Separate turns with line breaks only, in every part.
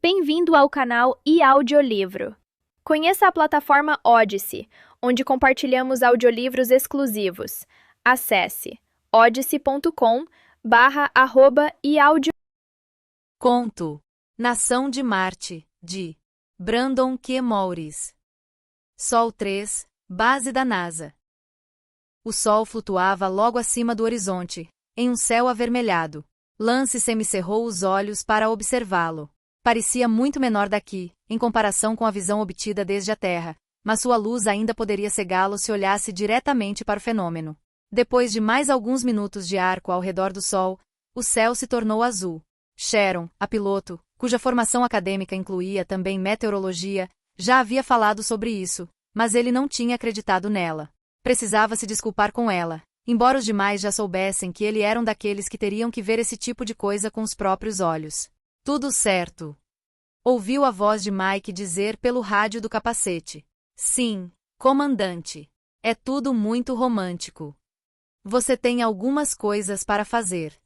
Bem-vindo ao canal e Audiolivro. Conheça a plataforma Odyssey, onde compartilhamos audiolivros exclusivos. Acesse odyssey.com/e-audio.
Conto Nação de Marte, de Brandon Q. Morris. Sol 3, base da NASA. O Sol flutuava logo acima do horizonte, em um céu avermelhado. Lance semicerrou os olhos para observá-lo. Parecia muito menor daqui, em comparação com a visão obtida desde a Terra, mas sua luz ainda poderia cegá-lo se olhasse diretamente para o fenômeno. Depois de mais alguns minutos de arco ao redor do Sol, o céu se tornou azul. Sharon, a piloto, cuja formação acadêmica incluía também meteorologia, já havia falado sobre isso, mas ele não tinha acreditado nela. Precisava se desculpar com ela, embora os demais já soubessem que ele era um daqueles que teriam que ver esse tipo de coisa com os próprios olhos. Tudo certo. Ouviu a voz de Mike dizer pelo rádio do capacete. Sim, comandante. É tudo muito romântico. Você tem algumas coisas para fazer.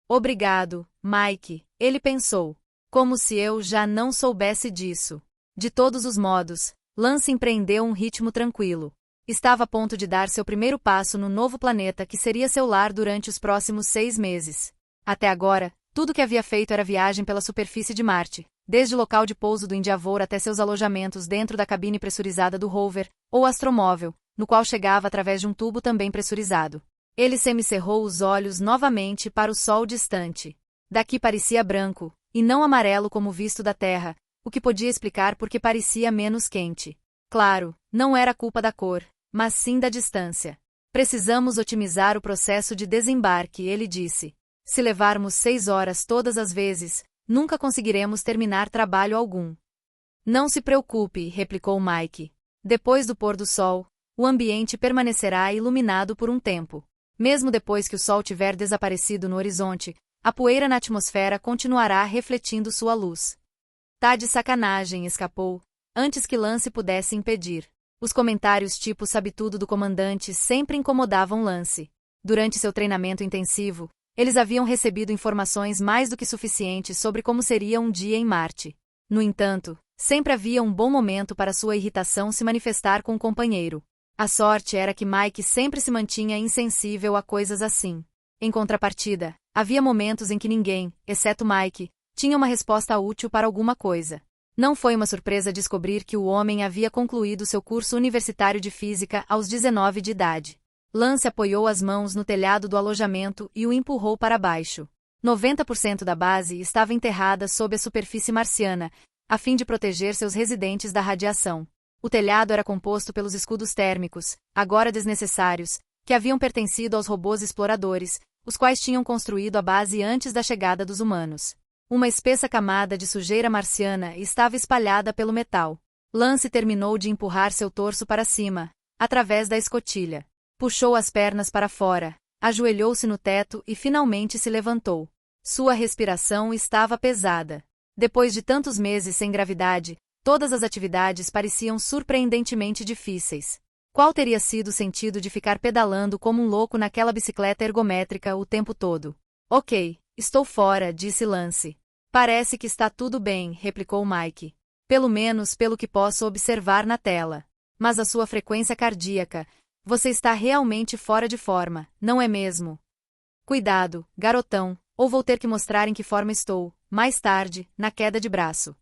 Obrigado, Mike, ele pensou. Como se eu já não soubesse disso. De todos os modos, Lance empreendeu um ritmo tranquilo. Estava a ponto de dar seu primeiro passo no novo planeta que seria seu lar durante os próximos 6 meses. Até agora, tudo que havia feito era viagem pela superfície de Marte, desde o local de pouso do Endeavour até seus alojamentos dentro da cabine pressurizada do rover, ou astromóvel, no qual chegava através de um tubo também pressurizado. Ele semicerrou os olhos novamente para o Sol distante. Daqui parecia branco, e não amarelo como visto da Terra, o que podia explicar por que parecia menos quente. Claro, não era culpa da cor, mas sim da distância. Precisamos otimizar o processo de desembarque, ele disse. Se levarmos 6 horas todas as vezes, nunca conseguiremos terminar trabalho algum. Não se preocupe, replicou Mike. Depois do pôr do sol, o ambiente permanecerá iluminado por um tempo. Mesmo depois que o sol tiver desaparecido no horizonte, a poeira na atmosfera continuará refletindo sua luz. Tá de sacanagem, escapou, antes que Lance pudesse impedir. Os comentários tipo sabe tudo do comandante sempre incomodavam Lance. Durante seu treinamento intensivo, eles haviam recebido informações mais do que suficientes sobre como seria um dia em Marte. No entanto, sempre havia um bom momento para sua irritação se manifestar com o companheiro. A sorte era que Mike sempre se mantinha insensível a coisas assim. Em contrapartida, havia momentos em que ninguém, exceto Mike, tinha uma resposta útil para alguma coisa. Não foi uma surpresa descobrir que o homem havia concluído seu curso universitário de física aos 19 de idade. Lance apoiou as mãos no telhado do alojamento e o empurrou para baixo. 90% da base estava enterrada sob a superfície marciana, a fim de proteger seus residentes da radiação. O telhado era composto pelos escudos térmicos, agora desnecessários, que haviam pertencido aos robôs exploradores, os quais tinham construído a base antes da chegada dos humanos. Uma espessa camada de sujeira marciana estava espalhada pelo metal. Lance terminou de empurrar seu torso para cima, através da escotilha. Puxou as pernas para fora, ajoelhou-se no teto e finalmente se levantou. Sua respiração estava pesada. Depois de tantos meses sem gravidade, todas as atividades pareciam surpreendentemente difíceis. Qual teria sido o sentido de ficar pedalando como um louco naquela bicicleta ergométrica o tempo todo? Ok, estou fora, disse Lance. Parece que está tudo bem, replicou Mike. Pelo menos pelo que posso observar na tela. Mas a sua frequência cardíaca... Você está realmente fora de forma, não é mesmo? Cuidado, garotão, ou vou ter que mostrar em que forma estou, mais tarde, na queda de braço.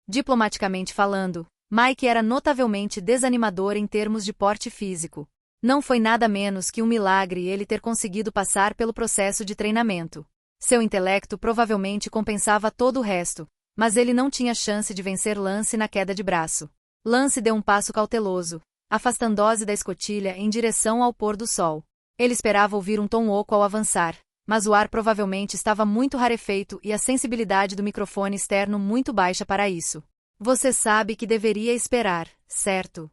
Diplomaticamente falando, Mike era notavelmente desanimador em termos de porte físico. Não foi nada menos que um milagre ele ter conseguido passar pelo processo de treinamento. Seu intelecto provavelmente compensava todo o resto, mas ele não tinha chance de vencer Lance na queda de braço. Lance deu um passo cauteloso, afastando-se da escotilha em direção ao pôr do sol. Ele esperava ouvir um tom oco ao avançar, mas o ar provavelmente estava muito rarefeito e a sensibilidade do microfone externo muito baixa para isso. Você sabe que deveria esperar, certo?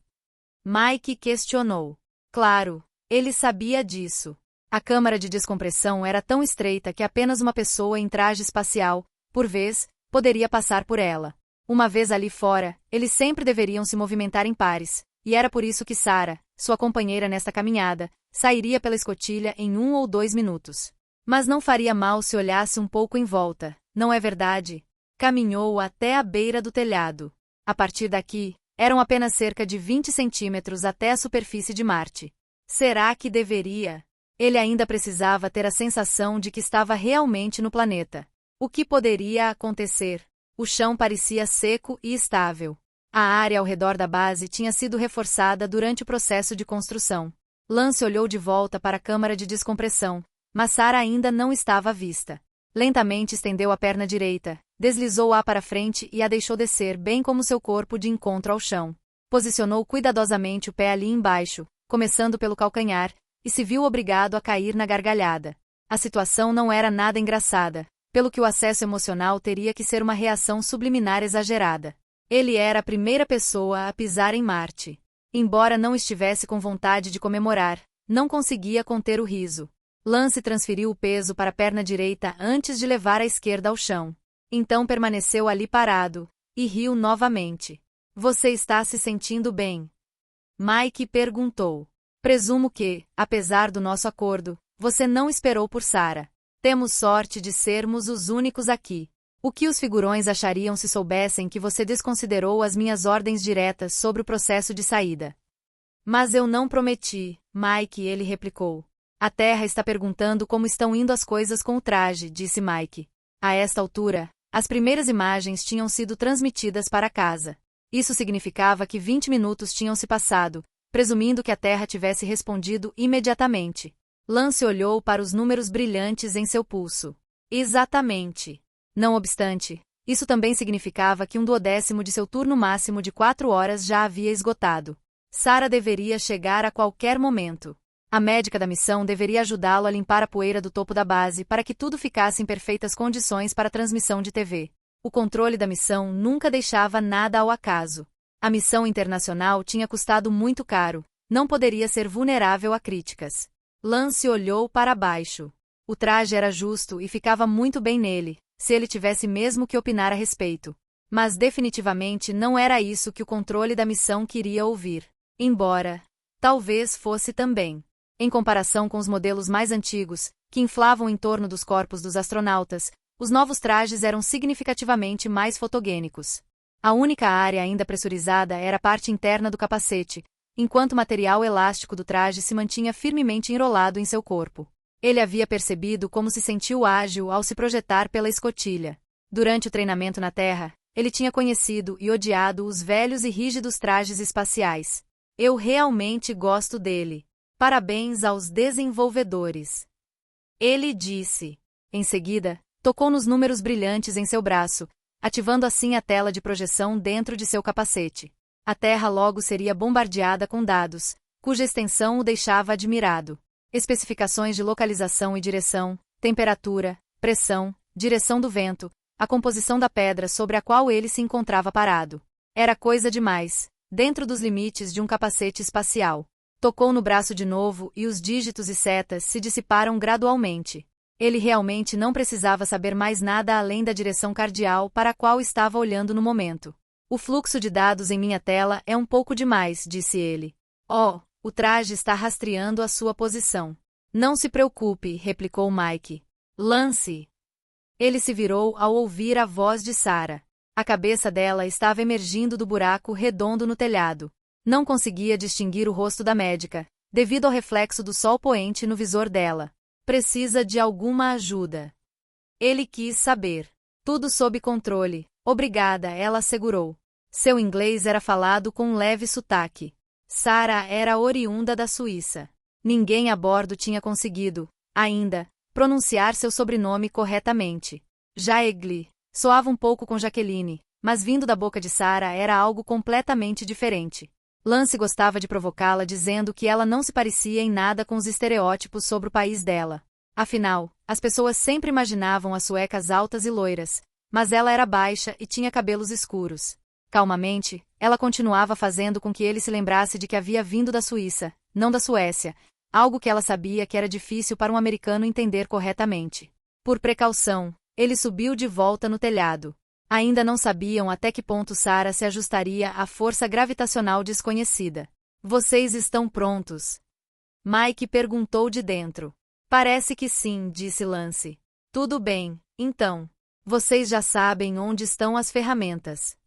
Mike questionou. Claro, ele sabia disso. A câmara de descompressão era tão estreita que apenas uma pessoa em traje espacial, por vez, poderia passar por ela. Uma vez ali fora, eles sempre deveriam se movimentar em pares. E era por isso que Sarah, sua companheira nesta caminhada, sairia pela escotilha em 1 ou 2 minutos. Mas não faria mal se olhasse um pouco em volta, não é verdade? Caminhou até a beira do telhado. A partir daqui, eram apenas cerca de 20 centímetros até a superfície de Marte. Será que deveria? Ele ainda precisava ter a sensação de que estava realmente no planeta. O que poderia acontecer? O chão parecia seco e estável. A área ao redor da base tinha sido reforçada durante o processo de construção. Lance olhou de volta para a câmara de descompressão, mas Sarah ainda não estava à vista. Lentamente estendeu a perna direita, deslizou-a para frente e a deixou descer bem como seu corpo de encontro ao chão. Posicionou cuidadosamente o pé ali embaixo, começando pelo calcanhar, e se viu obrigado a cair na gargalhada. A situação não era nada engraçada, pelo que o acesso emocional teria que ser uma reação subliminar exagerada. Ele era a primeira pessoa a pisar em Marte. Embora não estivesse com vontade de comemorar, não conseguia conter o riso. Lance transferiu o peso para a perna direita antes de levar a esquerda ao chão. Então permaneceu ali parado, e riu novamente. Você está se sentindo bem? Mike perguntou. Presumo que, apesar do nosso acordo, você não esperou por Sarah. Temos sorte de sermos os únicos aqui. O que os figurões achariam se soubessem que você desconsiderou as minhas ordens diretas sobre o processo de saída? Mas eu não prometi, Mike, ele replicou. A Terra está perguntando como estão indo as coisas com o traje, disse Mike. A esta altura, as primeiras imagens tinham sido transmitidas para casa. Isso significava que 20 minutos tinham se passado, presumindo que a Terra tivesse respondido imediatamente. Lance olhou para os números brilhantes em seu pulso. Exatamente. Não obstante, isso também significava que 1/10 de seu turno máximo de 4 horas já havia esgotado. Sarah deveria chegar a qualquer momento. A médica da missão deveria ajudá-lo a limpar a poeira do topo da base para que tudo ficasse em perfeitas condições para a transmissão de TV. O controle da missão nunca deixava nada ao acaso. A missão internacional tinha custado muito caro, não poderia ser vulnerável a críticas. Lance olhou para baixo. O traje era justo e ficava muito bem nele, se ele tivesse mesmo que opinar a respeito. Mas definitivamente não era isso que o controle da missão queria ouvir. Embora, talvez fosse também. Em comparação com os modelos mais antigos, que inflavam em torno dos corpos dos astronautas, os novos trajes eram significativamente mais fotogênicos. A única área ainda pressurizada era a parte interna do capacete, enquanto o material elástico do traje se mantinha firmemente enrolado em seu corpo. Ele havia percebido como se sentiu ágil ao se projetar pela escotilha. Durante o treinamento na Terra, ele tinha conhecido e odiado os velhos e rígidos trajes espaciais. Eu realmente gosto dele. Parabéns aos desenvolvedores. Ele disse. Em seguida, tocou nos números brilhantes em seu braço, ativando assim a tela de projeção dentro de seu capacete. A Terra logo seria bombardeada com dados, cuja extensão o deixava admirado. Especificações de localização e direção, temperatura, pressão, direção do vento, a composição da pedra sobre a qual ele se encontrava parado. Era coisa demais, dentro dos limites de um capacete espacial. Tocou no braço de novo e os dígitos e setas se dissiparam gradualmente. Ele realmente não precisava saber mais nada além da direção cardial para a qual estava olhando no momento. O fluxo de dados em minha tela é um pouco demais, disse ele. Oh, o traje está rastreando a sua posição. Não se preocupe, replicou Mike. Lance. Ele se virou ao ouvir a voz de Sarah. A cabeça dela estava emergindo do buraco redondo no telhado. Não conseguia distinguir o rosto da médica, devido ao reflexo do sol poente no visor dela. Precisa de alguma ajuda. Ele quis saber. Tudo sob controle. Obrigada, ela assegurou. Seu inglês era falado com um leve sotaque. Sarah era oriunda da Suíça. Ninguém a bordo tinha conseguido, ainda, pronunciar seu sobrenome corretamente. Jaegli soava um pouco com Jaqueline, mas vindo da boca de Sarah era algo completamente diferente. Lance gostava de provocá-la dizendo que ela não se parecia em nada com os estereótipos sobre o país dela. Afinal, as pessoas sempre imaginavam as suecas altas e loiras, mas ela era baixa e tinha cabelos escuros. Calmamente, ela continuava fazendo com que ele se lembrasse de que havia vindo da Suíça, não da Suécia, algo que ela sabia que era difícil para um americano entender corretamente. Por precaução, ele subiu de volta no telhado. Ainda não sabiam até que ponto Sarah se ajustaria à força gravitacional desconhecida. Vocês estão prontos? Mike perguntou de dentro. Parece que sim, disse Lance. Tudo bem, então. Vocês já sabem onde estão as ferramentas.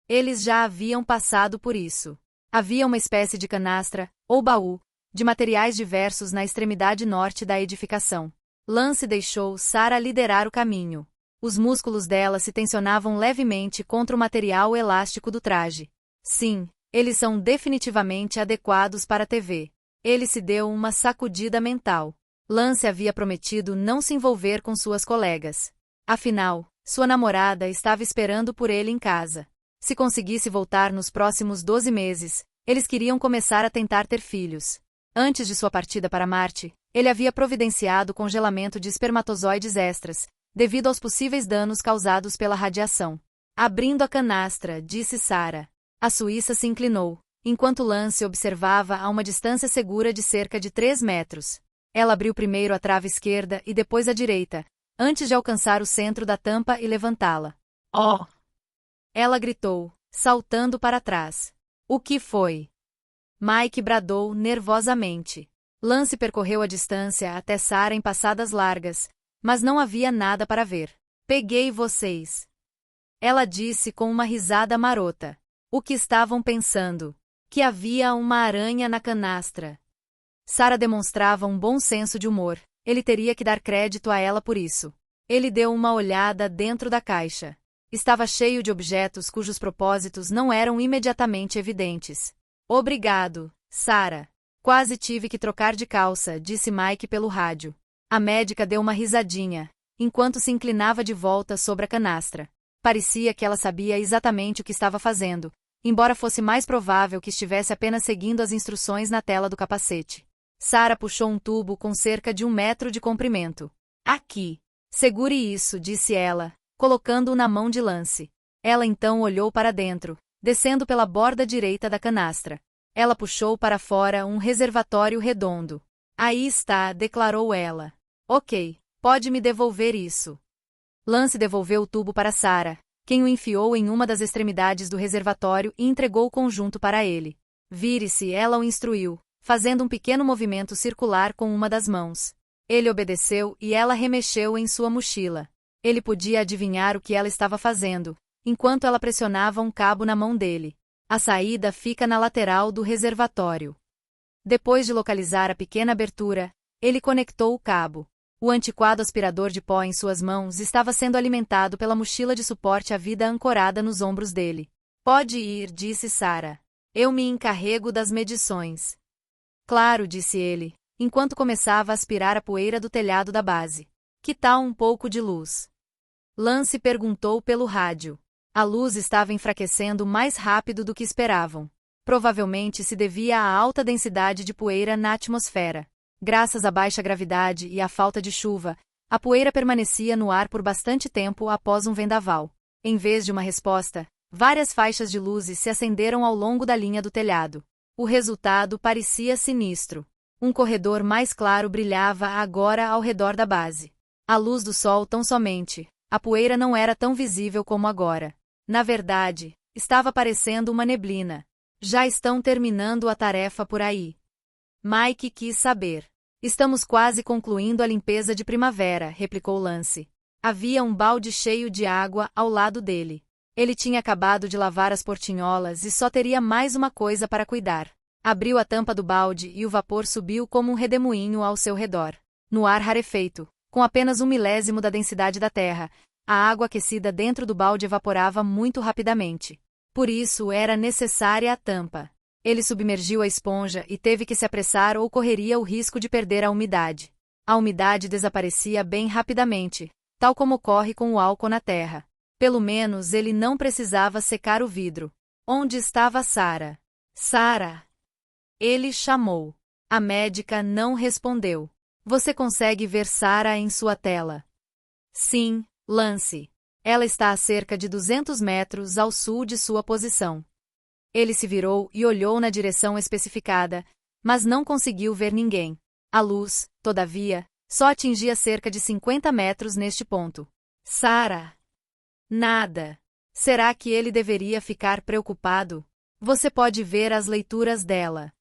Eles já haviam passado por isso. Havia uma espécie de canastra, ou baú, de materiais diversos na extremidade norte da edificação. Lance deixou Sarah liderar o caminho. Os músculos dela se tensionavam levemente contra o material elástico do traje. Sim, eles são definitivamente adequados para a TV. Ele se deu uma sacudida mental. Lance havia prometido não se envolver com suas colegas. Afinal, sua namorada estava esperando por ele em casa. Se conseguisse voltar nos próximos 12 meses, eles queriam começar a tentar ter filhos. Antes de sua partida para Marte, ele havia providenciado o congelamento de espermatozoides extras, devido aos possíveis danos causados pela radiação. Abrindo a canastra, disse Sarah. A suíça se inclinou, enquanto Lance observava a uma distância segura de cerca de 3 metros. Ela abriu primeiro a trava esquerda e depois a direita, antes de alcançar o centro da tampa e levantá-la. Oh! Ela gritou, saltando para trás. O que foi? Mike bradou nervosamente. Lance percorreu a distância até Sarah em passadas largas, mas não havia nada para ver. Peguei vocês. Ela disse com uma risada marota. O que estavam pensando? Que havia uma aranha na canastra. Sarah demonstrava um bom senso de humor. Ele teria que dar crédito a ela por isso. Ele deu uma olhada dentro da caixa. Estava cheio de objetos cujos propósitos não eram imediatamente evidentes. Obrigado, Sarah. Quase tive que trocar de calça, disse Mike pelo rádio. A médica deu uma risadinha, enquanto se inclinava de volta sobre a canastra. Parecia que ela sabia exatamente o que estava fazendo, embora fosse mais provável que estivesse apenas seguindo as instruções na tela do capacete. Sarah puxou um tubo com cerca de 1 metro de comprimento. Aqui. Segure isso, disse ela, colocando-o na mão de Lance. Ela então olhou para dentro, descendo pela borda direita da canastra. Ela puxou para fora um reservatório redondo. Aí está, declarou ela. Ok, pode me devolver isso. Lance devolveu o tubo para Sarah, quem o enfiou em uma das extremidades do reservatório e entregou o conjunto para ele. Vire-se, ela o instruiu, fazendo um pequeno movimento circular com uma das mãos. Ele obedeceu e ela remexeu em sua mochila. Ele podia adivinhar o que ela estava fazendo, enquanto ela pressionava um cabo na mão dele. A saída fica na lateral do reservatório. Depois de localizar a pequena abertura, ele conectou o cabo. O antiquado aspirador de pó em suas mãos estava sendo alimentado pela mochila de suporte à vida ancorada nos ombros dele. Pode ir, disse Sarah. Eu me encarrego das medições. Claro, disse ele, enquanto começava a aspirar a poeira do telhado da base. Que tal um pouco de luz? Lance perguntou pelo rádio. A luz estava enfraquecendo mais rápido do que esperavam. Provavelmente se devia à alta densidade de poeira na atmosfera. Graças à baixa gravidade e à falta de chuva, a poeira permanecia no ar por bastante tempo após um vendaval. Em vez de uma resposta, várias faixas de luzes se acenderam ao longo da linha do telhado. O resultado parecia sinistro. Um corredor mais claro brilhava agora ao redor da base. A luz do sol tão somente. A poeira não era tão visível como agora. Na verdade, estava parecendo uma neblina. Já estão terminando a tarefa por aí. Mike quis saber. Estamos quase concluindo a limpeza de primavera, replicou Lance. Havia um balde cheio de água ao lado dele. Ele tinha acabado de lavar as portinholas e só teria mais uma coisa para cuidar. Abriu a tampa do balde e o vapor subiu como um redemoinho ao seu redor. No ar rarefeito, com apenas 1/1000 da densidade da Terra, a água aquecida dentro do balde evaporava muito rapidamente. Por isso era necessária a tampa. Ele submergiu a esponja e teve que se apressar ou correria o risco de perder a umidade. A umidade desaparecia bem rapidamente, tal como ocorre com o álcool na terra. Pelo menos ele não precisava secar o vidro. Onde estava Sarah? Sarah! Ele chamou. A médica não respondeu. Você consegue ver Sarah em sua tela? Sim, Lance. Ela está a cerca de 200 metros ao sul de sua posição. Ele se virou e olhou na direção especificada, mas não conseguiu ver ninguém. A luz, todavia, só atingia cerca de 50 metros neste ponto. Sarah! Nada. Será que ele deveria ficar preocupado? Você pode ver as leituras dela.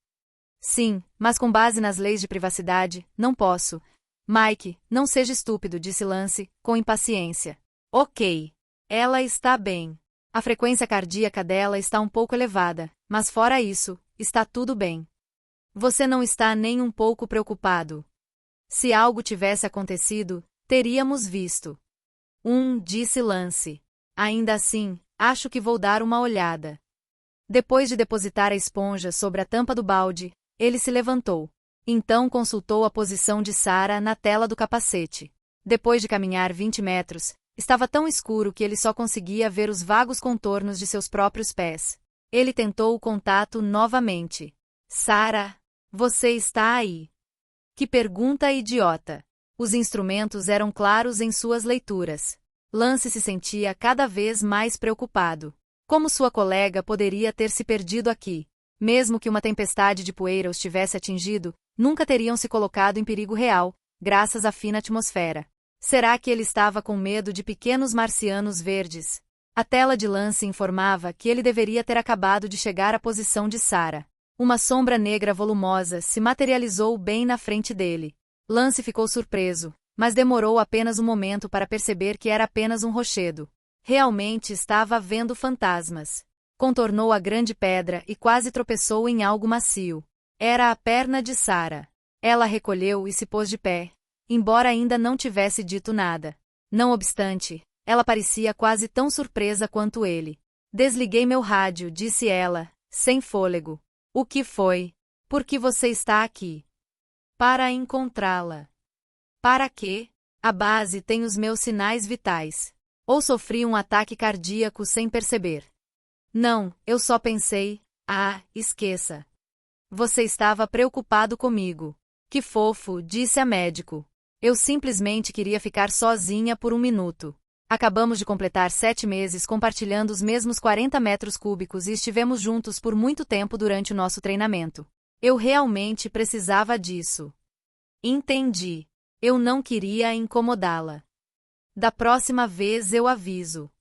Sim, mas com base nas leis de privacidade, não posso. Mike, não seja estúpido, disse Lance, com impaciência. Ok. Ela está bem. A frequência cardíaca dela está um pouco elevada, mas fora isso, está tudo bem. Você não está nem um pouco preocupado. Se algo tivesse acontecido, teríamos visto. Disse Lance. Ainda assim, acho que vou dar uma olhada. Depois de depositar a esponja sobre a tampa do balde, ele se levantou. Então consultou a posição de Sarah na tela do capacete. Depois de caminhar 20 metros, estava tão escuro que ele só conseguia ver os vagos contornos de seus próprios pés. Ele tentou o contato novamente. Sarah, você está aí? Que pergunta idiota. Os instrumentos eram claros em suas leituras. Lance se sentia cada vez mais preocupado. Como sua colega poderia ter se perdido aqui? Mesmo que uma tempestade de poeira os tivesse atingido, nunca teriam se colocado em perigo real, graças à fina atmosfera. Será que ele estava com medo de pequenos marcianos verdes? A tela de Lance informava que ele deveria ter acabado de chegar à posição de Sarah. Uma sombra negra volumosa se materializou bem na frente dele. Lance ficou surpreso, mas demorou apenas um momento para perceber que era apenas um rochedo. Realmente estava vendo fantasmas. Contornou a grande pedra e quase tropeçou em algo macio. Era a perna de Sarah. Ela recolheu e se pôs de pé, embora ainda não tivesse dito nada. Não obstante, ela parecia quase tão surpresa quanto ele. Desliguei meu rádio, disse ela, sem fôlego. O que foi? Por que você está aqui? Para encontrá-la. Para quê? A base tem os meus sinais vitais. Ou sofri um ataque cardíaco sem perceber. Não, eu só pensei, esqueça. Você estava preocupado comigo. Que fofo, disse a médico. Eu simplesmente queria ficar sozinha por um minuto. Acabamos de completar 7 meses compartilhando os mesmos 40 metros cúbicos e estivemos juntos por muito tempo durante o nosso treinamento. Eu realmente precisava disso. Entendi. Eu não queria incomodá-la. Da próxima vez eu aviso.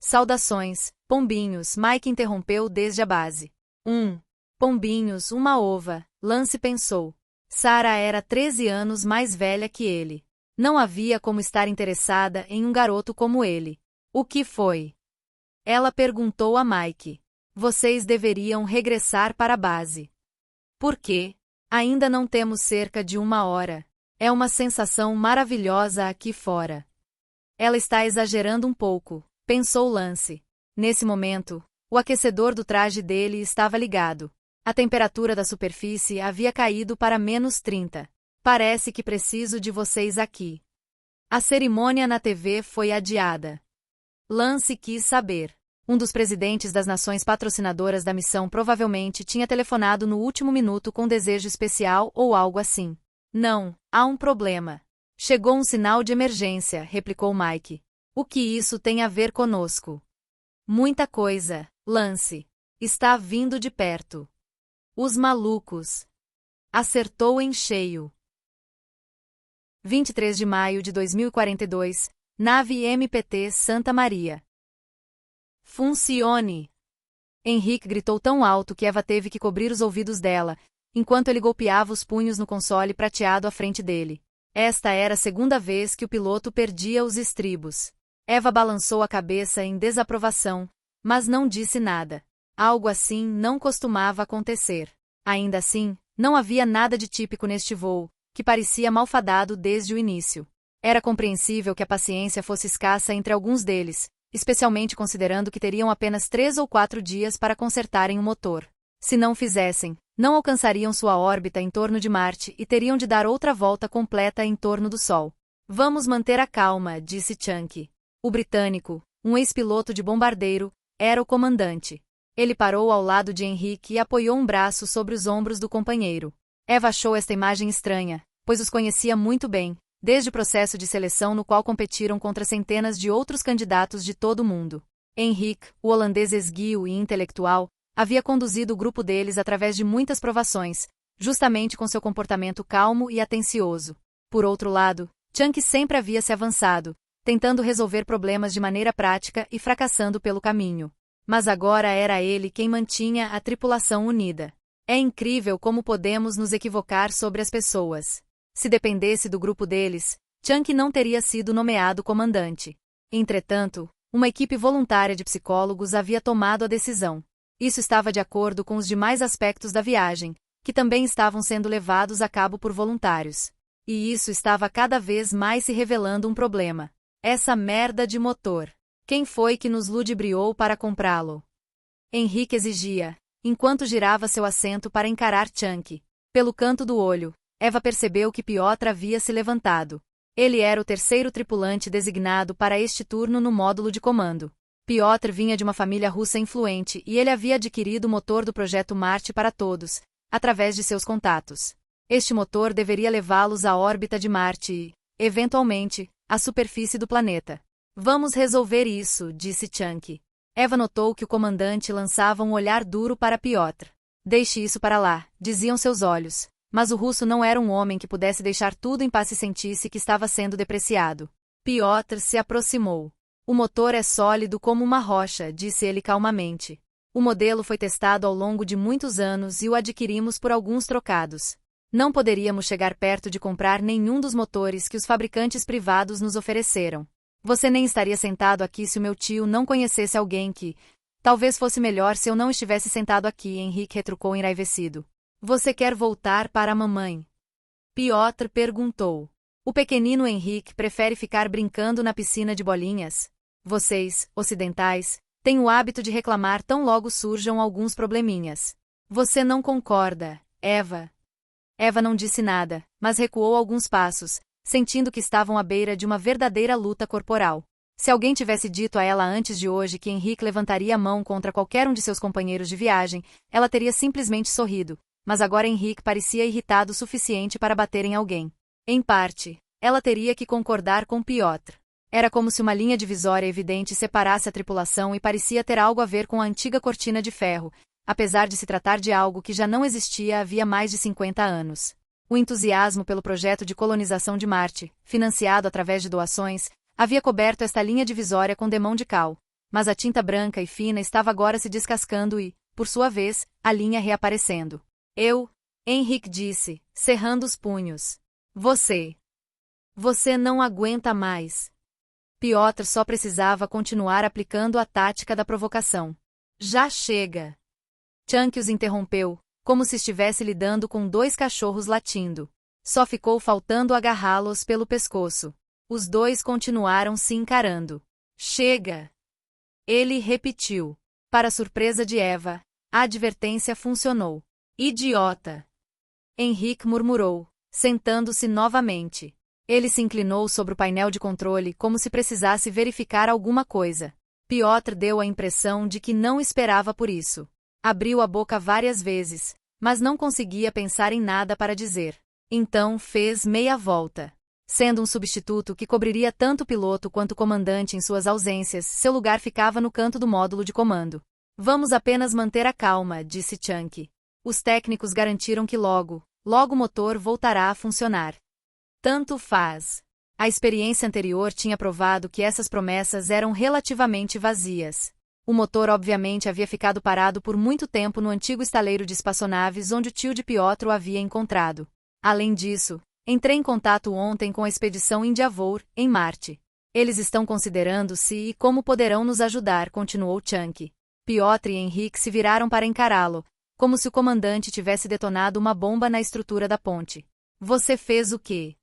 Saudações, pombinhos, Mike interrompeu desde a base. Pombinhos, uma ova, Lance pensou. Sarah era 13 anos mais velha que ele. Não havia como estar interessada em um garoto como ele. O que foi? Ela perguntou a Mike. Vocês deveriam regressar para a base. Por quê? Ainda não temos cerca de 1 hora. É uma sensação maravilhosa aqui fora. Ela está exagerando um pouco, pensou Lance. Nesse momento, o aquecedor do traje dele estava ligado. A temperatura da superfície havia caído para -30. Parece que preciso de vocês aqui. A cerimônia na TV foi adiada. Lance quis saber. Um dos presidentes das nações patrocinadoras da missão provavelmente tinha telefonado no último minuto com desejo especial ou algo assim. Não, há um problema. Chegou um sinal de emergência, replicou Mike. O que isso tem a ver conosco? Muita coisa, Lance. Está vindo de perto. Os malucos. Acertou em cheio. 23 de maio de 2042, nave MPT Santa Maria. Funcione! Henrique gritou tão alto que Eva teve que cobrir os ouvidos dela, enquanto ele golpeava os punhos no console prateado à frente dele. Esta era a segunda vez que o piloto perdia os estribos. Eva balançou a cabeça em desaprovação, mas não disse nada. Algo assim não costumava acontecer. Ainda assim, não havia nada de típico neste voo, que parecia malfadado desde o início. Era compreensível que a paciência fosse escassa entre alguns deles, especialmente considerando que teriam apenas 3 ou 4 dias para consertarem o motor. Se não fizessem, não alcançariam sua órbita em torno de Marte e teriam de dar outra volta completa em torno do Sol. Vamos manter a calma, disse Chunky. O britânico, um ex-piloto de bombardeiro, era o comandante. Ele parou ao lado de Henrique e apoiou um braço sobre os ombros do companheiro. Eva achou esta imagem estranha, pois os conhecia muito bem, desde o processo de seleção no qual competiram contra centenas de outros candidatos de todo o mundo. Henrique, o holandês esguio e intelectual, havia conduzido o grupo deles através de muitas provações, justamente com seu comportamento calmo e atencioso. Por outro lado, Chunky sempre havia se avançado, tentando resolver problemas de maneira prática e fracassando pelo caminho. Mas agora era ele quem mantinha a tripulação unida. É incrível como podemos nos equivocar sobre as pessoas. Se dependesse do grupo deles, Chunky não teria sido nomeado comandante. Entretanto, uma equipe voluntária de psicólogos havia tomado a decisão. Isso estava de acordo com os demais aspectos da viagem, que também estavam sendo levados a cabo por voluntários. E isso estava cada vez mais se revelando um problema. Essa merda de motor. Quem foi que nos ludibriou para comprá-lo? Henrique exigia, enquanto girava seu assento para encarar Chunky. Pelo canto do olho, Eva percebeu que Piotr havia se levantado. Ele era o terceiro tripulante designado para este turno no módulo de comando. Piotr vinha de uma família russa influente e ele havia adquirido o motor do projeto Marte para Todos, através de seus contatos. Este motor deveria levá-los à órbita de Marte e, eventualmente, à superfície do planeta. Vamos resolver isso, disse Chunky. Eva notou que o comandante lançava um olhar duro para Piotr. Deixe isso para lá, diziam seus olhos. Mas o russo não era um homem que pudesse deixar tudo em paz se sentisse que estava sendo depreciado. Piotr se aproximou. O motor é sólido como uma rocha, disse ele calmamente. O modelo foi testado ao longo de muitos anos e o adquirimos por alguns trocados. Não poderíamos chegar perto de comprar nenhum dos motores que os fabricantes privados nos ofereceram. Você nem estaria sentado aqui se o meu tio não conhecesse alguém que... Talvez fosse melhor se eu não estivesse sentado aqui, Henrique retrucou enraivecido. Você quer voltar para a mamãe? Piotr perguntou. O pequenino Henrique prefere ficar brincando na piscina de bolinhas. Vocês, ocidentais, têm o hábito de reclamar tão logo surjam alguns probleminhas. Você não concorda, Eva? Eva não disse nada, mas recuou alguns passos, sentindo que estavam à beira de uma verdadeira luta corporal. Se alguém tivesse dito a ela antes de hoje que Henrique levantaria a mão contra qualquer um de seus companheiros de viagem, ela teria simplesmente sorrido. Mas agora Henrique parecia irritado o suficiente para bater em alguém. Em parte, ela teria que concordar com Piotr. Era como se uma linha divisória evidente separasse a tripulação e parecia ter algo a ver com a antiga cortina de ferro, apesar de se tratar de algo que já não existia havia mais de 50 anos. O entusiasmo pelo projeto de colonização de Marte, financiado através de doações, havia coberto esta linha divisória com demão de cal, mas a tinta branca e fina estava agora se descascando e, por sua vez, a linha reaparecendo. Henrique disse, cerrando os punhos. Você não aguenta mais. Piotr só precisava continuar aplicando a tática da provocação. Já chega. Chunky os interrompeu, como se estivesse lidando com dois cachorros latindo. Só ficou faltando agarrá-los pelo pescoço. Os dois continuaram se encarando. Chega! Ele repetiu. Para surpresa de Eva, a advertência funcionou. Idiota! Henrique murmurou, sentando-se novamente. Ele se inclinou sobre o painel de controle como se precisasse verificar alguma coisa. Piotr deu a impressão de que não esperava por isso. Abriu a boca várias vezes, mas não conseguia pensar em nada para dizer. Então fez meia volta. Sendo um substituto que cobriria tanto o piloto quanto o comandante em suas ausências, seu lugar ficava no canto do módulo de comando. Vamos apenas manter a calma, disse Chunky. Os técnicos garantiram que logo o motor voltará a funcionar. Tanto faz. A experiência anterior tinha provado que essas promessas eram relativamente vazias. O motor obviamente havia ficado parado por muito tempo no antigo estaleiro de espaçonaves onde o tio de Piotr o havia encontrado. Além disso, entrei em contato ontem com a expedição Endeavour, em Marte. Eles estão considerando se e como poderão nos ajudar, continuou Chunky. Piotr e Henrique se viraram para encará-lo, como se o comandante tivesse detonado uma bomba na estrutura da ponte. Você fez o quê?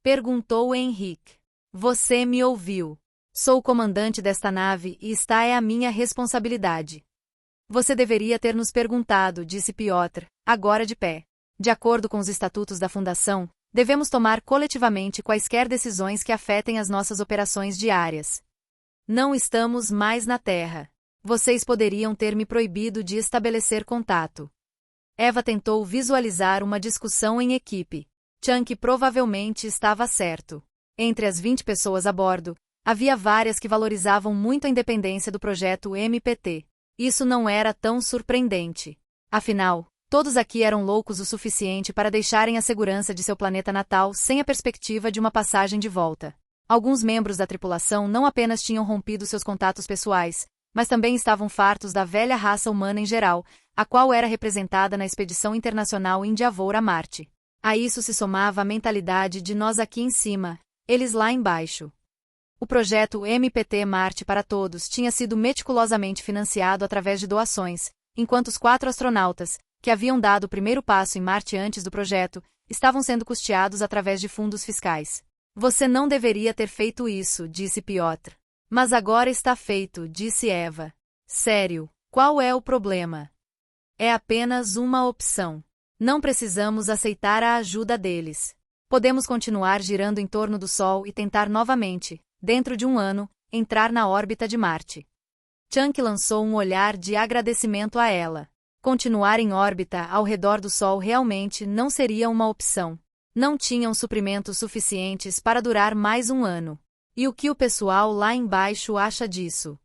Perguntou Henrique. Você me ouviu. Sou o comandante desta nave e esta é a minha responsabilidade. Você deveria ter nos perguntado, disse Piotr, agora de pé. De acordo com os estatutos da Fundação, devemos tomar coletivamente quaisquer decisões que afetem as nossas operações diárias. Não estamos mais na Terra. Vocês poderiam ter me proibido de estabelecer contato. Eva tentou visualizar uma discussão em equipe. Chunky provavelmente estava certo. Entre as 20 pessoas a bordo, havia várias que valorizavam muito a independência do projeto MPT. Isso não era tão surpreendente. Afinal, todos aqui eram loucos o suficiente para deixarem a segurança de seu planeta natal sem a perspectiva de uma passagem de volta. Alguns membros da tripulação não apenas tinham rompido seus contatos pessoais, mas também estavam fartos da velha raça humana em geral, a qual era representada na expedição internacional Endeavour a Marte. A isso se somava a mentalidade de nós aqui em cima, eles lá embaixo. O projeto MPT Marte para Todos tinha sido meticulosamente financiado através de doações, enquanto os 4 astronautas, que haviam dado o primeiro passo em Marte antes do projeto, estavam sendo custeados através de fundos fiscais. Você não deveria ter feito isso, disse Piotr. Mas agora está feito, disse Eva. Sério, qual é o problema? É apenas uma opção. Não precisamos aceitar a ajuda deles. Podemos continuar girando em torno do Sol e tentar novamente, dentro de um ano, entrar na órbita de Marte. Chunk lançou um olhar de agradecimento a ela. Continuar em órbita ao redor do Sol realmente não seria uma opção. Não tinham suprimentos suficientes para durar mais um ano. E o que o pessoal lá embaixo acha disso?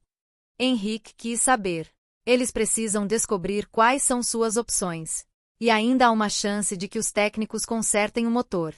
Henrique quis saber. Eles precisam descobrir quais são suas opções. E ainda há uma chance de que os técnicos consertem o motor.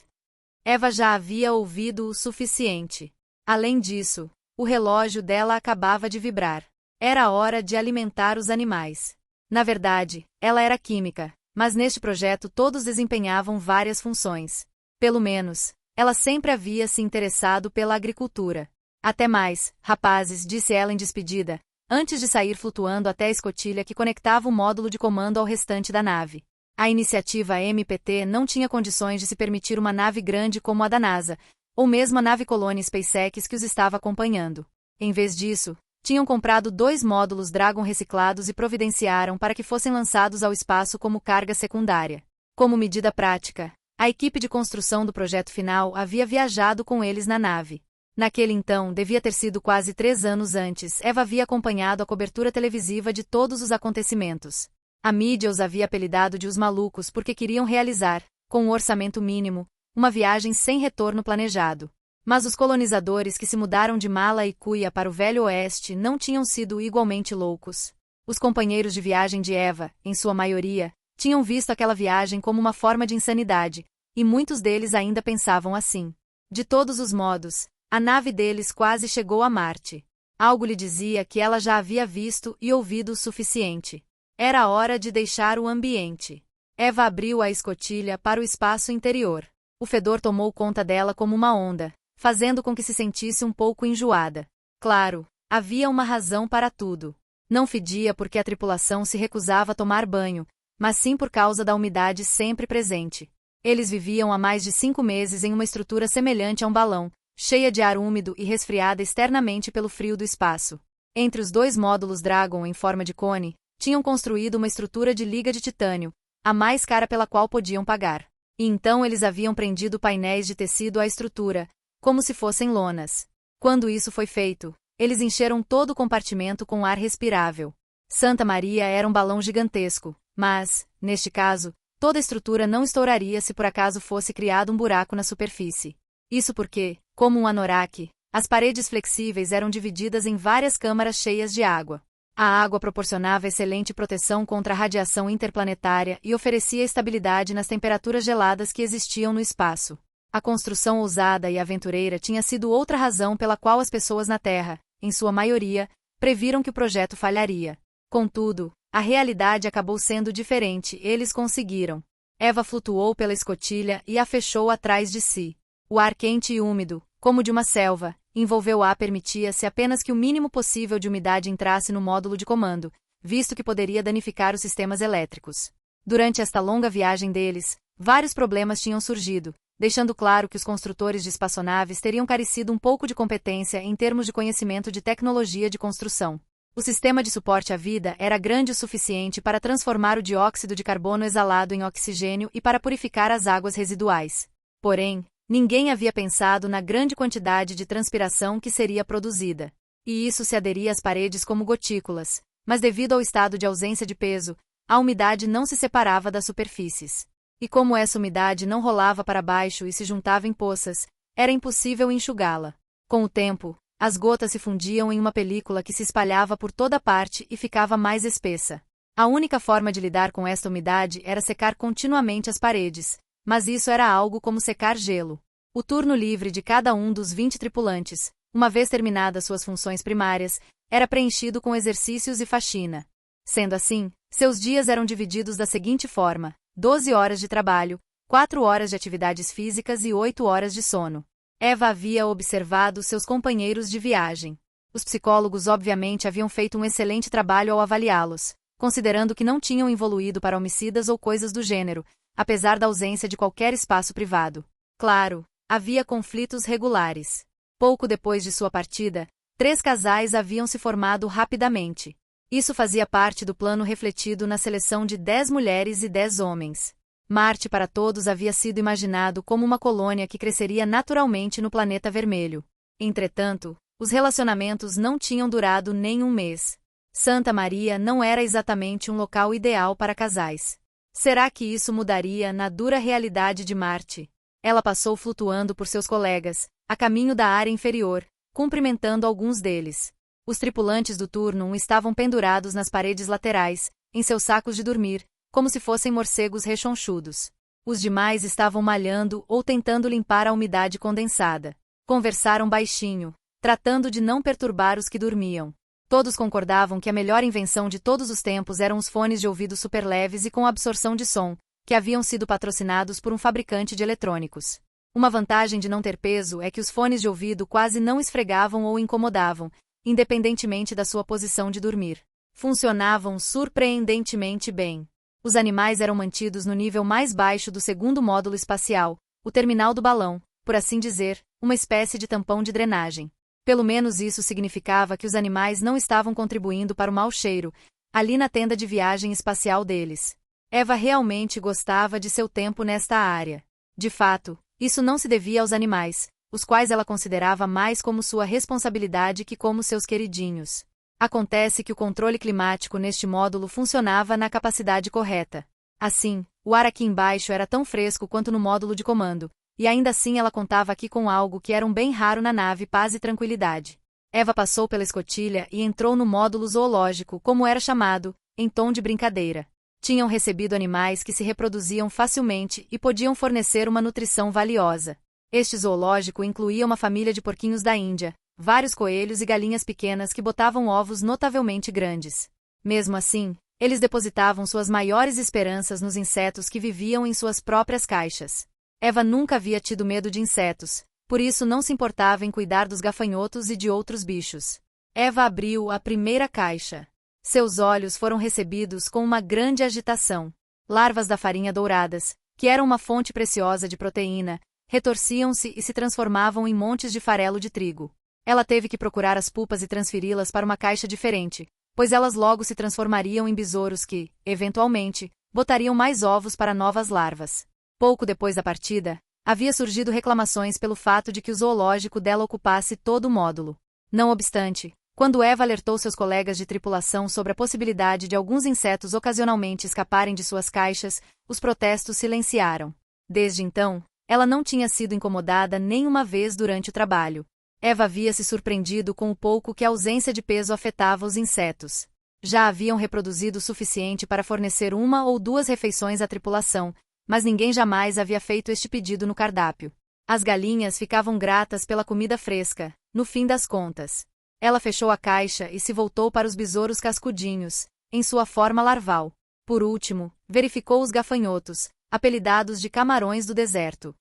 Eva já havia ouvido o suficiente. Além disso, o relógio dela acabava de vibrar. Era hora de alimentar os animais. Na verdade, ela era química, mas neste projeto todos desempenhavam várias funções. Pelo menos, ela sempre havia se interessado pela agricultura. Até mais, rapazes, disse ela em despedida, antes de sair flutuando até a escotilha que conectava o módulo de comando ao restante da nave. A iniciativa MPT não tinha condições de se permitir uma nave grande como a da NASA, ou mesmo a nave Colony SpaceX que os estava acompanhando. Em vez disso, tinham comprado 2 módulos Dragon reciclados e providenciaram para que fossem lançados ao espaço como carga secundária. Como medida prática, a equipe de construção do projeto final havia viajado com eles na nave. Naquele então, devia ter sido quase 3 anos antes, Eva havia acompanhado a cobertura televisiva de todos os acontecimentos. A mídia os havia apelidado de os malucos porque queriam realizar, com um orçamento mínimo, uma viagem sem retorno planejado. Mas os colonizadores que se mudaram de Mala e Cuia para o Velho Oeste não tinham sido igualmente loucos. Os companheiros de viagem de Eva, em sua maioria, tinham visto aquela viagem como uma forma de insanidade, e muitos deles ainda pensavam assim. De todos os modos, a nave deles quase chegou a Marte. Algo lhe dizia que ela já havia visto e ouvido o suficiente. Era hora de deixar o ambiente. Eva abriu a escotilha para o espaço interior. O fedor tomou conta dela como uma onda, fazendo com que se sentisse um pouco enjoada. Claro, havia uma razão para tudo. Não fedia porque a tripulação se recusava a tomar banho, mas sim por causa da umidade sempre presente. Eles viviam há mais de 5 meses em uma estrutura semelhante a um balão, cheia de ar úmido e resfriada externamente pelo frio do espaço. Entre os 2 módulos Dragon em forma de cone, tinham construído uma estrutura de liga de titânio, a mais cara pela qual podiam pagar. E então eles haviam prendido painéis de tecido à estrutura, como se fossem lonas. Quando isso foi feito, eles encheram todo o compartimento com ar respirável. Santa Maria era um balão gigantesco, mas, neste caso, toda a estrutura não estouraria se por acaso fosse criado um buraco na superfície. Isso porque, como um anorak, as paredes flexíveis eram divididas em várias câmaras cheias de água. A água proporcionava excelente proteção contra a radiação interplanetária e oferecia estabilidade nas temperaturas geladas que existiam no espaço. A construção ousada e aventureira tinha sido outra razão pela qual as pessoas na Terra, em sua maioria, previram que o projeto falharia. Contudo, a realidade acabou sendo diferente, eles conseguiram. Eva flutuou pela escotilha e a fechou atrás de si. O ar quente e úmido, como de uma selva, envolveu-a permitia-se apenas que o mínimo possível de umidade entrasse no módulo de comando, visto que poderia danificar os sistemas elétricos. Durante esta longa viagem deles, vários problemas tinham surgido, deixando claro que os construtores de espaçonaves teriam carecido um pouco de competência em termos de conhecimento de tecnologia de construção. O sistema de suporte à vida era grande o suficiente para transformar o dióxido de carbono exalado em oxigênio e para purificar as águas residuais. Porém, ninguém havia pensado na grande quantidade de transpiração que seria produzida. E isso se aderia às paredes como gotículas, mas devido ao estado de ausência de peso, a umidade não se separava das superfícies. E como essa umidade não rolava para baixo e se juntava em poças, era impossível enxugá-la. Com o tempo, as gotas se fundiam em uma película que se espalhava por toda parte e ficava mais espessa. A única forma de lidar com esta umidade era secar continuamente as paredes, mas isso era algo como secar gelo. O turno livre de cada um dos 20 tripulantes, uma vez terminadas suas funções primárias, era preenchido com exercícios e faxina. Sendo assim, seus dias eram divididos da seguinte forma: 12 horas de trabalho, 4 horas de atividades físicas e 8 horas de sono. Eva havia observado seus companheiros de viagem. Os psicólogos obviamente haviam feito um excelente trabalho ao avaliá-los, considerando que não tinham evoluído para homicidas ou coisas do gênero, apesar da ausência de qualquer espaço privado. Claro, havia conflitos regulares. Pouco depois de sua partida, 3 casais haviam se formado rapidamente. Isso fazia parte do plano refletido na seleção de 10 mulheres e 10 homens. Marte para todos havia sido imaginado como uma colônia que cresceria naturalmente no planeta vermelho. Entretanto, os relacionamentos não tinham durado nem um mês. Santa Maria não era exatamente um local ideal para casais. Será que isso mudaria na dura realidade de Marte? Ela passou flutuando por seus colegas, a caminho da área inferior, cumprimentando alguns deles. Os tripulantes do Turnum estavam pendurados nas paredes laterais, em seus sacos de dormir, como se fossem morcegos rechonchudos. Os demais estavam malhando ou tentando limpar a umidade condensada. Conversaram baixinho, tratando de não perturbar os que dormiam. Todos concordavam que a melhor invenção de todos os tempos eram os fones de ouvido superleves e com absorção de som, que haviam sido patrocinados por um fabricante de eletrônicos. Uma vantagem de não ter peso é que os fones de ouvido quase não esfregavam ou incomodavam, independentemente da sua posição de dormir. Funcionavam surpreendentemente bem. Os animais eram mantidos no nível mais baixo do segundo módulo espacial, o terminal do balão, por assim dizer, uma espécie de tampão de drenagem. Pelo menos isso significava que os animais não estavam contribuindo para o mau cheiro, ali na tenda de viagem espacial deles. Eva realmente gostava de seu tempo nesta área. De fato, isso não se devia aos animais, os quais ela considerava mais como sua responsabilidade que como seus queridinhos. Acontece que o controle climático neste módulo funcionava na capacidade correta. Assim, o ar aqui embaixo era tão fresco quanto no módulo de comando, e ainda assim ela contava aqui com algo que era um bem raro na nave Paz e Tranquilidade. Eva passou pela escotilha e entrou no módulo zoológico, como era chamado, em tom de brincadeira. Tinham recebido animais que se reproduziam facilmente e podiam fornecer uma nutrição valiosa. Este zoológico incluía uma família de porquinhos da Índia, vários coelhos e galinhas pequenas que botavam ovos notavelmente grandes. Mesmo assim, eles depositavam suas maiores esperanças nos insetos que viviam em suas próprias caixas. Eva nunca havia tido medo de insetos, por isso não se importava em cuidar dos gafanhotos e de outros bichos. Eva abriu a primeira caixa. Seus olhos foram recebidos com uma grande agitação. Larvas da farinha douradas, que eram uma fonte preciosa de proteína, retorciam-se e se transformavam em montes de farelo de trigo. Ela teve que procurar as pupas e transferi-las para uma caixa diferente, pois elas logo se transformariam em besouros que, eventualmente, botariam mais ovos para novas larvas. Pouco depois da partida, havia surgido reclamações pelo fato de que o zoológico dela ocupasse todo o módulo. Não obstante, quando Eva alertou seus colegas de tripulação sobre a possibilidade de alguns insetos ocasionalmente escaparem de suas caixas, os protestos silenciaram. Desde então, ela não tinha sido incomodada nenhuma vez durante o trabalho. Eva havia se surpreendido com o pouco que a ausência de peso afetava os insetos. Já haviam reproduzido o suficiente para fornecer 1 ou 2 refeições à tripulação, mas ninguém jamais havia feito este pedido no cardápio. As galinhas ficavam gratas pela comida fresca, no fim das contas. Ela fechou a caixa e se voltou para os besouros cascudinhos, em sua forma larval. Por último, verificou os gafanhotos, apelidados de camarões do deserto.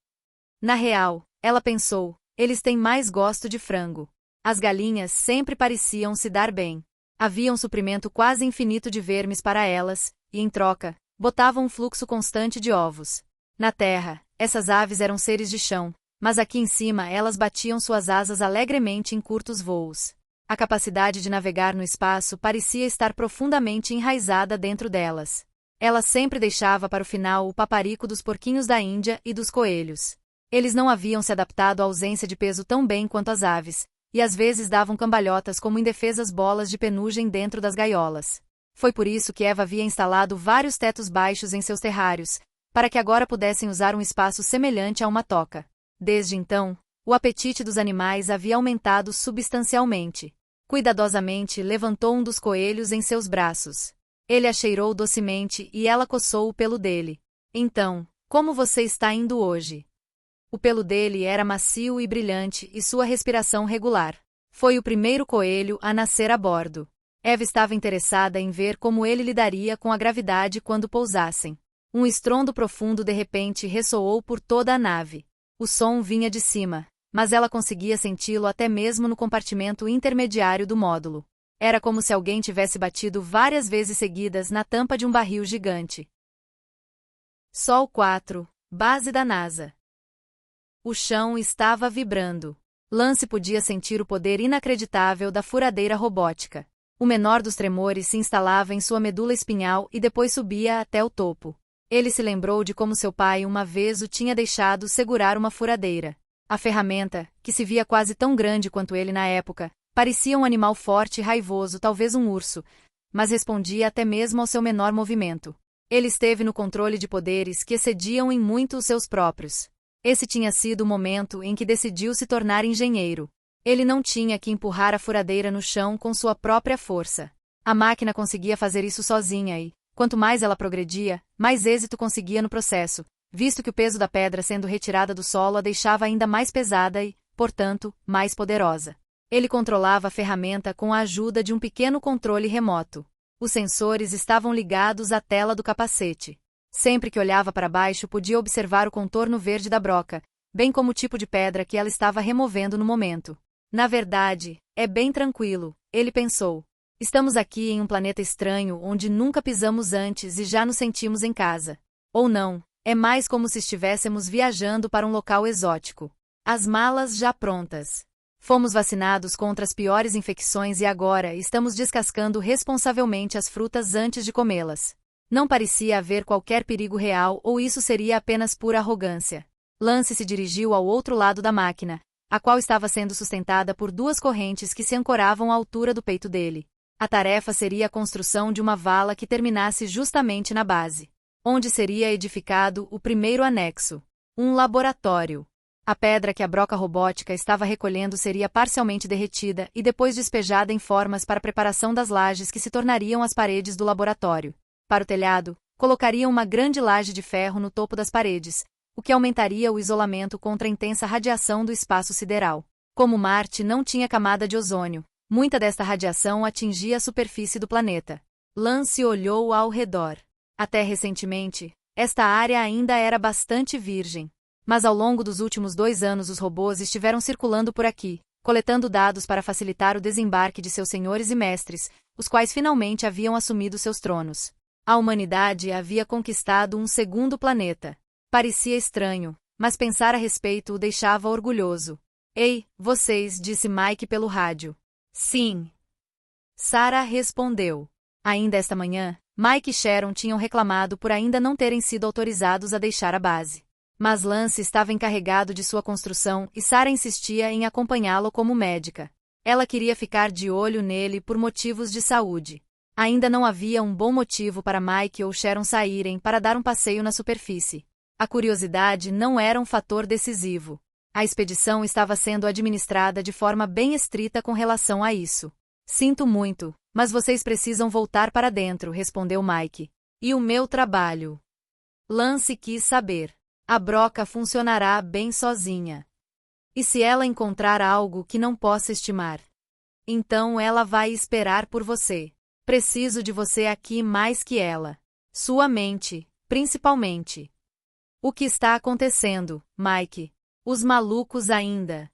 Na real, ela pensou, eles têm mais gosto de frango. As galinhas sempre pareciam se dar bem. Havia um suprimento quase infinito de vermes para elas, e em troca, botavam um fluxo constante de ovos. Na terra, essas aves eram seres de chão, mas aqui em cima elas batiam suas asas alegremente em curtos voos. A capacidade de navegar no espaço parecia estar profundamente enraizada dentro delas. Ela sempre deixava para o final o paparico dos porquinhos da Índia e dos coelhos. Eles não haviam se adaptado à ausência de peso tão bem quanto as aves, e às vezes davam cambalhotas como indefesas bolas de penugem dentro das gaiolas. Foi por isso que Eva havia instalado vários tetos baixos em seus terrários, para que agora pudessem usar um espaço semelhante a uma toca. Desde então, o apetite dos animais havia aumentado substancialmente. Cuidadosamente levantou um dos coelhos em seus braços. Ele a cheirou docemente e ela coçou o pelo dele. Então, como você está indo hoje? O pelo dele era macio e brilhante e sua respiração regular. Foi o primeiro coelho a nascer a bordo. Eva estava interessada em ver como ele lidaria com a gravidade quando pousassem. Um estrondo profundo de repente ressoou por toda a nave. O som vinha de cima, mas ela conseguia senti-lo até mesmo no compartimento intermediário do módulo. Era como se alguém tivesse batido várias vezes seguidas na tampa de um barril gigante. Sol 4, base da NASA. O chão estava vibrando. Lance podia sentir o poder inacreditável da furadeira robótica. O menor dos tremores se instalava em sua medula espinhal e depois subia até o topo. Ele se lembrou de como seu pai uma vez o tinha deixado segurar uma furadeira. A ferramenta, que se via quase tão grande quanto ele na época, parecia um animal forte e raivoso, talvez um urso, mas respondia até mesmo ao seu menor movimento. Ele esteve no controle de poderes que excediam em muito os seus próprios. Esse tinha sido o momento em que decidiu se tornar engenheiro. Ele não tinha que empurrar a furadeira no chão com sua própria força. A máquina conseguia fazer isso sozinha e, quanto mais ela progredia, mais êxito conseguia no processo, visto que o peso da pedra sendo retirada do solo a deixava ainda mais pesada e, portanto, mais poderosa. Ele controlava a ferramenta com a ajuda de um pequeno controle remoto. Os sensores estavam ligados à tela do capacete. Sempre que olhava para baixo podia observar o contorno verde da broca, bem como o tipo de pedra que ela estava removendo no momento. Na verdade, é bem tranquilo, ele pensou. Estamos aqui em um planeta estranho onde nunca pisamos antes e já nos sentimos em casa. Ou não, é mais como se estivéssemos viajando para um local exótico. As malas já prontas. Fomos vacinados contra as piores infecções e agora estamos descascando responsavelmente as frutas antes de comê-las. Não parecia haver qualquer perigo real ou isso seria apenas pura arrogância. Lance se dirigiu ao outro lado da máquina, a qual estava sendo sustentada por duas correntes que se ancoravam à altura do peito dele. A tarefa seria a construção de uma vala que terminasse justamente na base, onde seria edificado o primeiro anexo, um laboratório. A pedra que a broca robótica estava recolhendo seria parcialmente derretida e depois despejada em formas para a preparação das lajes que se tornariam as paredes do laboratório. Para o telhado, colocariam uma grande laje de ferro no topo das paredes, o que aumentaria o isolamento contra a intensa radiação do espaço sideral. Como Marte não tinha camada de ozônio, muita desta radiação atingia a superfície do planeta. Lance olhou ao redor. Até recentemente, esta área ainda era bastante virgem. Mas ao longo dos últimos 2 anos os robôs estiveram circulando por aqui, coletando dados para facilitar o desembarque de seus senhores e mestres, os quais finalmente haviam assumido seus tronos. A humanidade havia conquistado um segundo planeta. Parecia estranho, mas pensar a respeito o deixava orgulhoso. Ei, vocês, disse Mike pelo rádio. Sim. Sarah respondeu. Ainda esta manhã, Mike e Sharon tinham reclamado por ainda não terem sido autorizados a deixar a base. Mas Lance estava encarregado de sua construção e Sarah insistia em acompanhá-lo como médica. Ela queria ficar de olho nele por motivos de saúde. Ainda não havia um bom motivo para Mike ou Sharon saírem para dar um passeio na superfície. A curiosidade não era um fator decisivo. A expedição estava sendo administrada de forma bem estrita com relação a isso. Sinto muito, mas vocês precisam voltar para dentro, respondeu Mike. E o meu trabalho? Lance quis saber. A broca funcionará bem sozinha. E se ela encontrar algo que não possa estimar? Então ela vai esperar por você. Preciso de você aqui mais que ela. Sua mente, principalmente. O que está acontecendo, Mike? Os malucos ainda.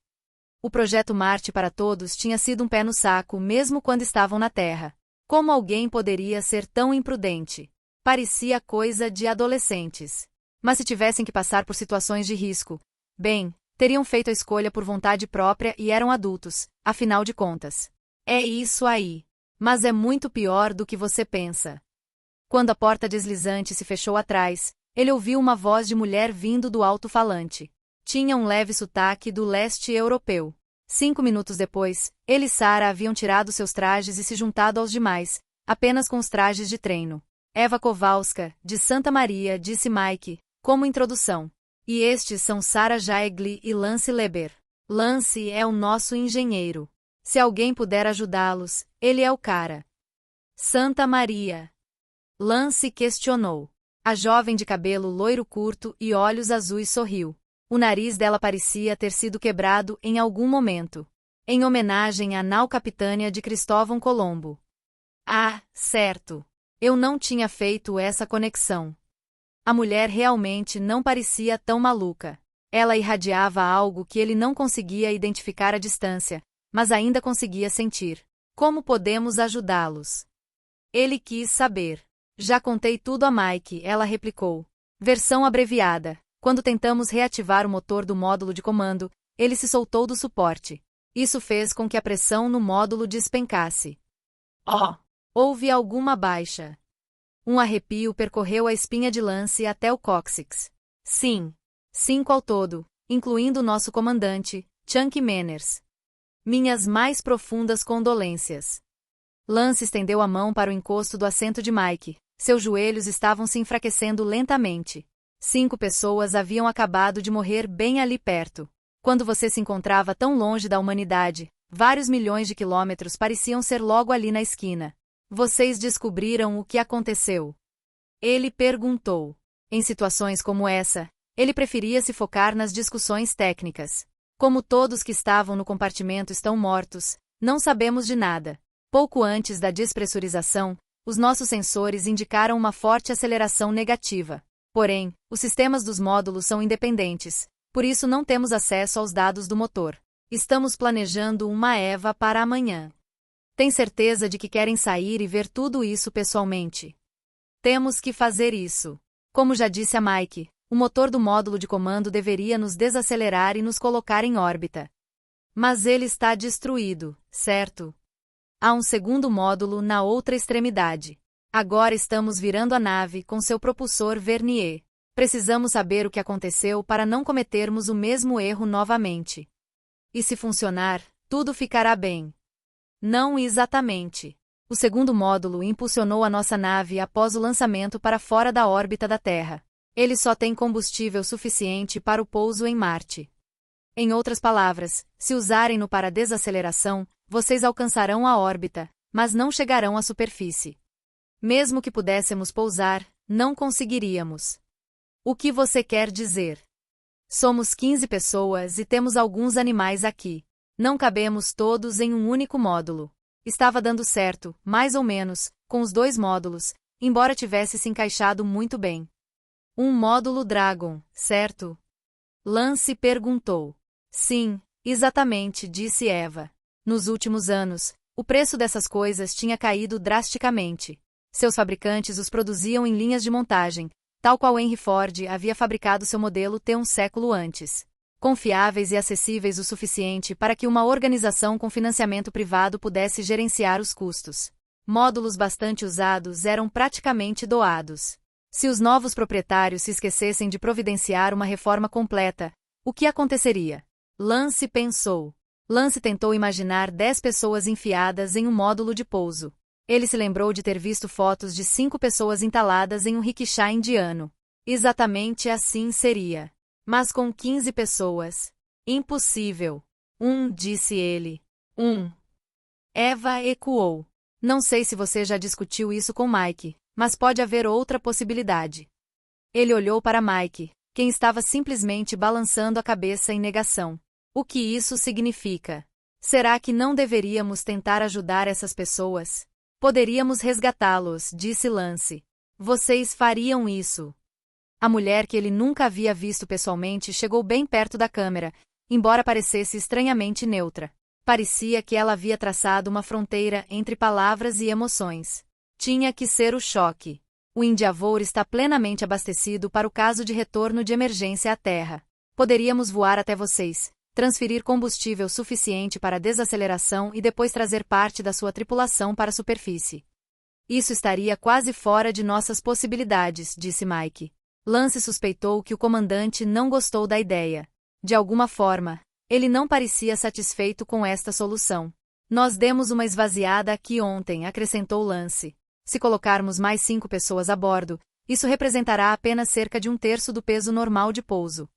O projeto Marte para Todos tinha sido um pé no saco mesmo quando estavam na Terra. Como alguém poderia ser tão imprudente? Parecia coisa de adolescentes. Mas se tivessem que passar por situações de risco, bem, teriam feito a escolha por vontade própria e eram adultos, afinal de contas. É isso aí. Mas é muito pior do que você pensa. Quando a porta deslizante se fechou atrás, ele ouviu uma voz de mulher vindo do alto-falante. Tinha um leve sotaque do leste europeu. 5 minutos depois, ele e Sarah haviam tirado seus trajes e se juntado aos demais, apenas com os trajes de treino. Eva Kowalska, de Santa Maria, disse Mike, como introdução. E estes são Sarah Jaegli e Lance Leber. Lance é o nosso engenheiro. Se alguém puder ajudá-los, ele é o cara. Santa Maria. Lance questionou. A jovem de cabelo loiro curto e olhos azuis sorriu. O nariz dela parecia ter sido quebrado em algum momento. Em homenagem à nau capitânia de Cristóvão Colombo. Ah, certo. Eu não tinha feito essa conexão. A mulher realmente não parecia tão maluca. Ela irradiava algo que ele não conseguia identificar à distância, mas ainda conseguia sentir. Como podemos ajudá-los? Ele quis saber. Já contei tudo a Mike, ela replicou. Versão abreviada. Quando tentamos reativar o motor do módulo de comando, ele se soltou do suporte. Isso fez com que a pressão no módulo despencasse. Oh! Houve alguma baixa. Um arrepio percorreu a espinha de Lance até o cóccix. Sim. 5 ao todo, incluindo nosso comandante, Chunky Manners. Minhas mais profundas condolências. Lance estendeu a mão para o encosto do assento de Mike. Seus joelhos estavam se enfraquecendo lentamente. 5 pessoas haviam acabado de morrer bem ali perto. Quando você se encontrava tão longe da humanidade, vários milhões de quilômetros pareciam ser logo ali na esquina. Vocês descobriram o que aconteceu? Ele perguntou. Em situações como essa, ele preferia se focar nas discussões técnicas. Como todos que estavam no compartimento estão mortos, não sabemos de nada. Pouco antes da despressurização, os nossos sensores indicaram uma forte aceleração negativa. Porém, os sistemas dos módulos são independentes, por isso não temos acesso aos dados do motor. Estamos planejando uma EVA para amanhã. Tem certeza de que querem sair e ver tudo isso pessoalmente? Temos que fazer isso. Como já disse a Mike, o motor do módulo de comando deveria nos desacelerar e nos colocar em órbita. Mas ele está destruído, certo? Há um segundo módulo na outra extremidade. Agora estamos virando a nave com seu propulsor Vernier. Precisamos saber o que aconteceu para não cometermos o mesmo erro novamente. E se funcionar, tudo ficará bem. Não exatamente. O segundo módulo impulsionou a nossa nave após o lançamento para fora da órbita da Terra. Ele só tem combustível suficiente para o pouso em Marte. Em outras palavras, se usarem-no para desaceleração, vocês alcançarão a órbita, mas não chegarão à superfície. Mesmo que pudéssemos pousar, não conseguiríamos. O que você quer dizer? Somos 15 pessoas e temos alguns animais aqui. Não cabemos todos em um único módulo. Estava dando certo, mais ou menos, com os 2 módulos, embora tivesse se encaixado muito bem. Um módulo Dragon, certo? Lance perguntou. Sim, exatamente, disse Eva. Nos últimos anos, o preço dessas coisas tinha caído drasticamente. Seus fabricantes os produziam em linhas de montagem, tal qual Henry Ford havia fabricado seu modelo T um século antes. Confiáveis e acessíveis o suficiente para que uma organização com financiamento privado pudesse gerenciar os custos. Módulos bastante usados eram praticamente doados. Se os novos proprietários se esquecessem de providenciar uma reforma completa, o que aconteceria? Lance pensou. Lance tentou imaginar 10 pessoas enfiadas em um módulo de pouso. Ele se lembrou de ter visto fotos de 5 pessoas entaladas em um rickshaw indiano. Exatamente assim seria. Mas com 15 pessoas. Impossível. Disse ele. Eva ecoou. Não sei se você já discutiu isso com Mike, mas pode haver outra possibilidade. Ele olhou para Mike, quem estava simplesmente balançando a cabeça em negação. O que isso significa? Será que não deveríamos tentar ajudar essas pessoas? Poderíamos resgatá-los, disse Lance. Vocês fariam isso. A mulher que ele nunca havia visto pessoalmente chegou bem perto da câmera, embora parecesse estranhamente neutra. Parecia que ela havia traçado uma fronteira entre palavras e emoções. Tinha que ser o choque. O Endeavour está plenamente abastecido para o caso de retorno de emergência à Terra. Poderíamos voar até vocês, transferir combustível suficiente para a desaceleração e depois trazer parte da sua tripulação para a superfície. Isso estaria quase fora de nossas possibilidades, disse Mike. Lance suspeitou que o comandante não gostou da ideia. De alguma forma, ele não parecia satisfeito com esta solução. Nós demos uma esvaziada aqui ontem, acrescentou Lance. Se colocarmos mais 5 pessoas a bordo, isso representará apenas cerca de 1/3 do peso normal de pouso.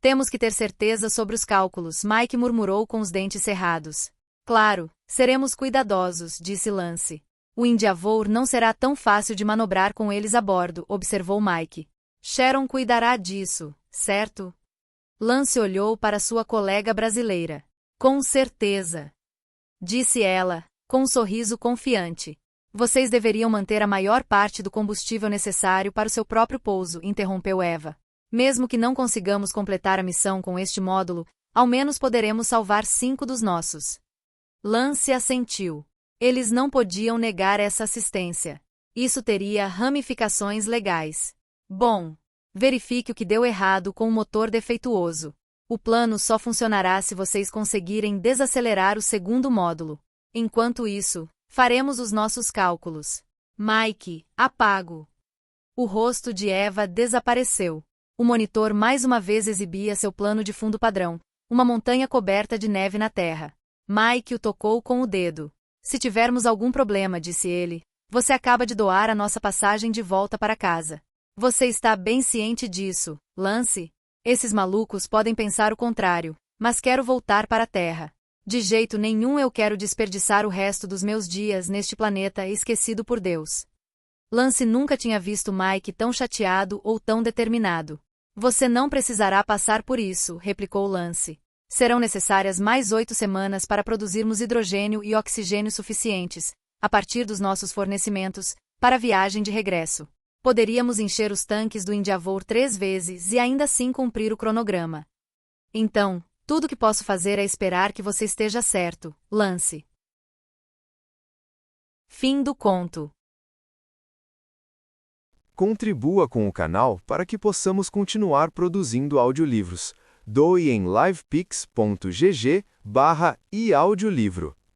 Temos que ter certeza sobre os cálculos, Mike murmurou com os dentes cerrados. Claro, seremos cuidadosos, disse Lance. O Endeavour não será tão fácil de manobrar com eles a bordo, observou Mike. Sharon cuidará disso, certo? Lance olhou para sua colega brasileira. Com certeza. Disse ela, com um sorriso confiante. Vocês deveriam manter a maior parte do combustível necessário para o seu próprio pouso, interrompeu Eva. Mesmo que não consigamos completar a missão com este módulo, ao menos poderemos salvar 5 dos nossos. Lance assentiu. Eles não podiam negar essa assistência. Isso teria ramificações legais. Bom, verifique o que deu errado com o motor defeituoso. O plano só funcionará se vocês conseguirem desacelerar o segundo módulo. Enquanto isso, faremos os nossos cálculos. Mike, apago. O rosto de Eva desapareceu. O monitor mais uma vez exibia seu plano de fundo padrão, uma montanha coberta de neve na terra. Mike o tocou com o dedo. Se tivermos algum problema, disse ele, você acaba de doar a nossa passagem de volta para casa. Você está bem ciente disso, Lance? Esses malucos podem pensar o contrário, mas quero voltar para a Terra. De jeito nenhum eu quero desperdiçar o resto dos meus dias neste planeta esquecido por Deus. Lance nunca tinha visto Mike tão chateado ou tão determinado. Você não precisará passar por isso, replicou Lance. Serão necessárias mais 8 semanas para produzirmos hidrogênio e oxigênio suficientes, a partir dos nossos fornecimentos, para a viagem de regresso. Poderíamos encher os tanques do Endeavour 3 vezes e ainda assim cumprir o cronograma. Então, tudo o que posso fazer é esperar que você esteja certo, Lance. Fim do conto.
Contribua com o canal para que possamos continuar produzindo audiolivros. Doe em livepix.gg/eaudiolivro.